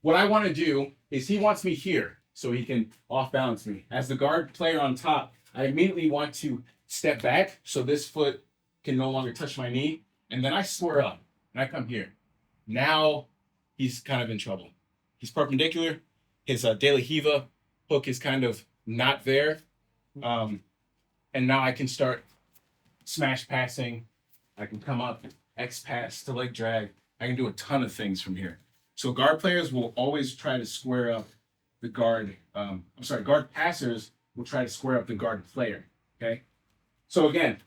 what I want to do is he wants me here so he can off balance me. As the guard player on top, I immediately want to step back so this foot can no longer touch my knee. And then I square up and I come here. Now he's kind of in trouble. He's perpendicular. His De La Riva hook is kind of not there. And now I can start smash passing. I can come up, X pass to leg drag. I can do a ton of things from here. So guard players will always try to square up the guard. Guard passers will try to square up the guard player. Okay. So again,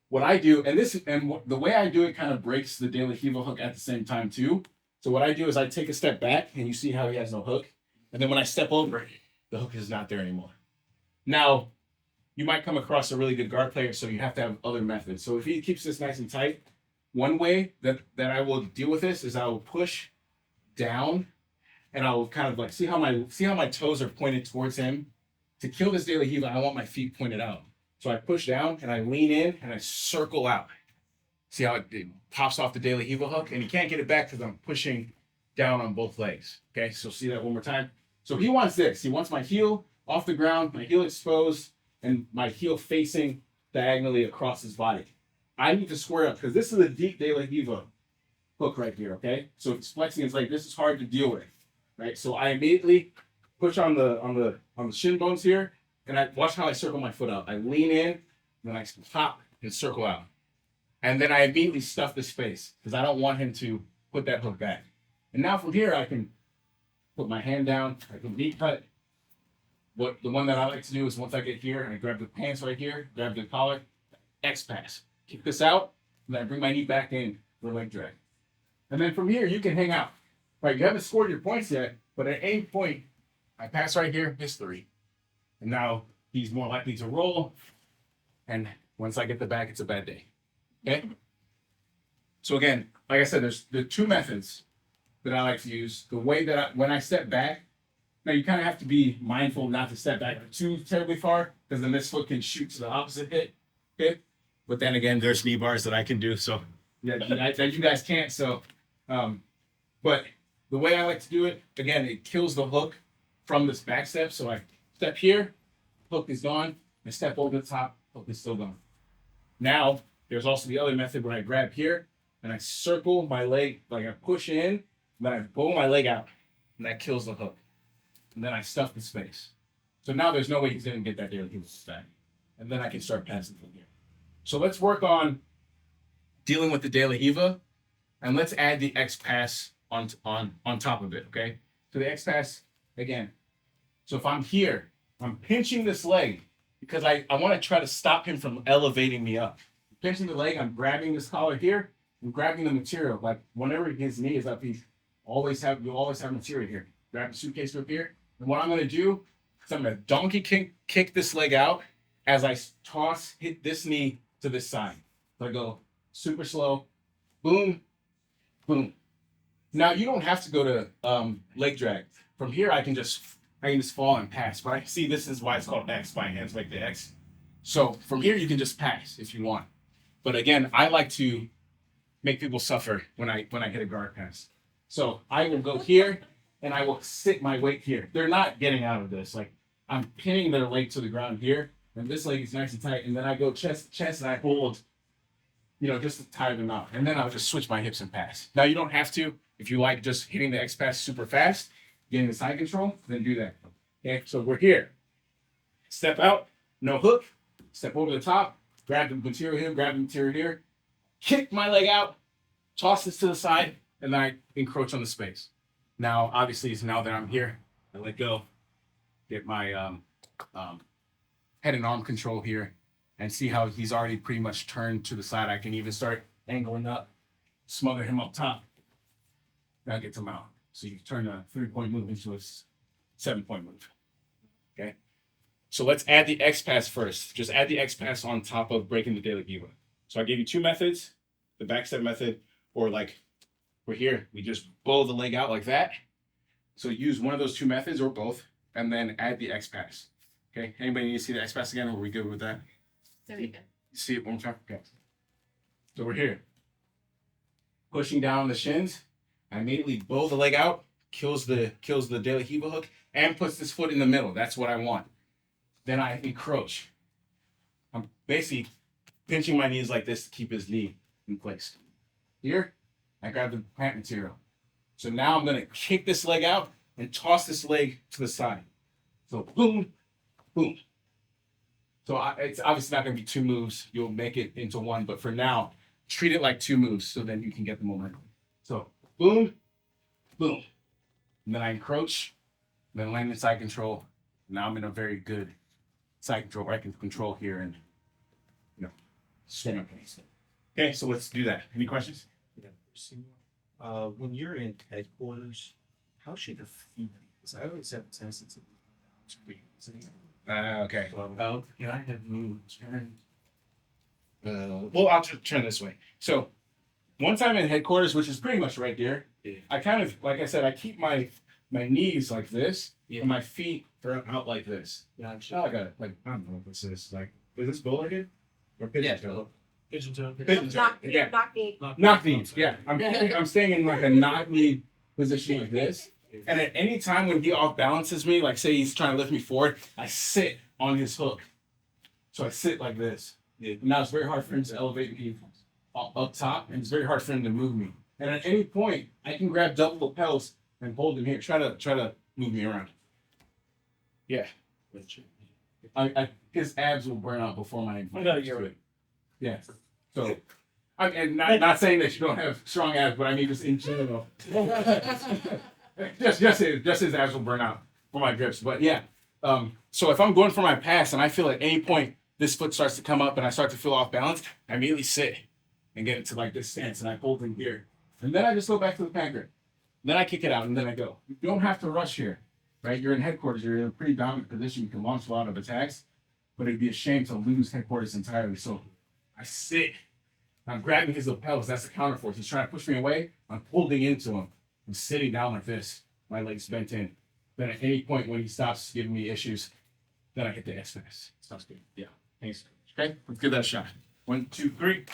what I do, the way I do it kind of breaks the De La Riva hook at the same time too. So what I do is I take a step back, and you see how he has no hook. And then when I step over, the hook is not there anymore. Now, you might come across a really good guard player, so you have to have other methods. So if he keeps this nice and tight, one way that I will deal with this is I will push down, and I will kind of like see how my toes are pointed towards him. To kill this De La Riva, I want my feet pointed out. So I push down and I lean in and I circle out. See how it pops off the De La Riva hook, and you can't get it back because I'm pushing down on both legs. Okay, so see that one more time. So he wants this. He wants my heel off the ground, my heel exposed, and my heel facing diagonally across his body. I need to square up because this is a deep De La Riva hook right here. Okay, so it's flexing. It's like this is hard to deal with, right? So I immediately push on the shin bones here, and I watch how I circle my foot out. I lean in, then I pop and circle out. And then I immediately stuff the space because I don't want him to put that hook back. And now from here, I can put my hand down. I can knee cut. The one that I like to do is once I get here, I grab the pants right here, grab the collar, X pass. Kick this out, and then I bring my knee back in for leg drag. And then from here, you can hang out. Right, you haven't scored your points yet, but at any point, I pass right here, miss 3. And now he's more likely to roll. And once I get the back, it's a bad day. Okay. So again, like I said, there's 2 methods that I like to use. The way that when I step back, now you kind of have to be mindful not to step back too terribly far because then this foot can shoot to the opposite hip. Okay. But then again, there's knee bars that I can do. So yeah, that you guys can't. So, but the way I like to do it, again, it kills the hook from this back step. So I step here, hook is gone. I step over the top, hook is still gone. Now, there's also the other method where I grab here and I circle my leg, like I push in, then I pull my leg out, and that kills the hook. And then I stuff the space. So now there's no way he's going to get that De La Riva back. And then I can start passing from here. So let's work on dealing with the De La Riva, and let's add the X pass on top of it, okay? So the X pass, again. So if I'm here, I'm pinching this leg because I want to try to stop him from elevating me up. Pinching the leg, I'm grabbing this collar here, I'm grabbing the material. Like whenever his knee is up, you'll always have material here. Grab the suitcase up here. And what I'm gonna do is I'm gonna donkey kick this leg out as I hit this knee to this side. So I go super slow, boom, boom. Now you don't have to go to leg drag. From here I can just fall and pass. But I see this is why it's called X by hands like the X. So from here you can just pass if you want. But again, I like to make people suffer when I hit a guard pass. So I will go here and I will sit my weight here. They're not getting out of this. Like I'm pinning their leg to the ground here, and this leg is nice and tight. And then I go chest to chest and I hold, just to tire them out. And then I'll just switch my hips and pass. Now you don't have to. If you like just hitting the X pass super fast, getting the side control, then do that. Okay, so we're here. Step out, no hook. Step over the top. Grab the material here, grab the material here, kick my leg out, toss this to the side, and then I encroach on the space. Now, obviously, now that I'm here, I let go, get my head and arm control here, and see how he's already pretty much turned to the side. I can even start angling up, smother him up top. Now get to mount. So you turn a 3-point move into a 7-point move. Okay? So let's add the X pass first. Just add the X pass on top of breaking the De La Riva. So I gave you 2 methods, the backstep method, or like we're here, we just blow the leg out like that. So use one of those 2 methods or both, and then add the X pass. Okay, anybody need to see the X pass again, or are we good with that? There we go. See it one more time? Okay. So we're here. Pushing down the shins, I immediately blow the leg out, kills the De La Riva hook, and puts this foot in the middle. That's what I want. Then I encroach. I'm basically pinching my knees like this to keep his knee in place. Here, I grab the pant material. So now I'm gonna kick this leg out and toss this leg to the side. So boom, boom. So it's obviously not gonna be 2 moves. You'll make it into 1, but for now, treat it like 2 moves so then you can get the momentum. So boom, boom. And then I encroach, then land in side control. Now I'm in a very good side control where I can control here and, you know, swing my pace. Okay, so let's do that. Any questions? Yeah. When you're in headquarters, how should the feet be? Because I always have a tendency to Okay. yeah, I have moves. Well, I'll turn this way. So once I'm in headquarters, which is pretty much right there, Yeah. I kind of, like I said, I keep my knees like this, Yeah. and my feet are out like this. Yeah, Oh, I got it. Like, I don't know what this is. Like, is this bow-legged? Or pigeon toe? pigeon toe. Pigeon toe. Yeah. Knock Knock knees. Yeah. I'm staying in like a knock knee position like this. And at any time when he off balances me, like say he's trying to lift me forward, I sit on his hook. So I sit like this. Yeah. Now it's very hard for him to elevate me up top, and it's very hard for him to move me. And at any point, I can grab double lapels and hold him here. Try to move me around. Yeah. His abs will burn out before my. No, you're right. Yeah. So, and not saying that you don't have strong abs, but I mean just in general. just his abs will burn out for my grips. But yeah. So if I'm going for my pass and I feel at any point this foot starts to come up and I start to feel off balance, I immediately sit and get into like this stance and I hold in here. And then I just go back to the pant grip. Then I kick it out and then I go. You don't have to rush here, right? You're in headquarters. You're in a pretty dominant position. You can launch a lot of attacks, but it'd be a shame to lose headquarters entirely. So I sit. I'm grabbing his lapels. That's the counter force. He's trying to push me away. I'm holding into him. I'm sitting down like this. My legs bent in. Then at any point when he stops giving me issues, then I hit the S fast. Sounds good. Yeah. Thanks. Okay, let's give that a shot. 1, 2, 3.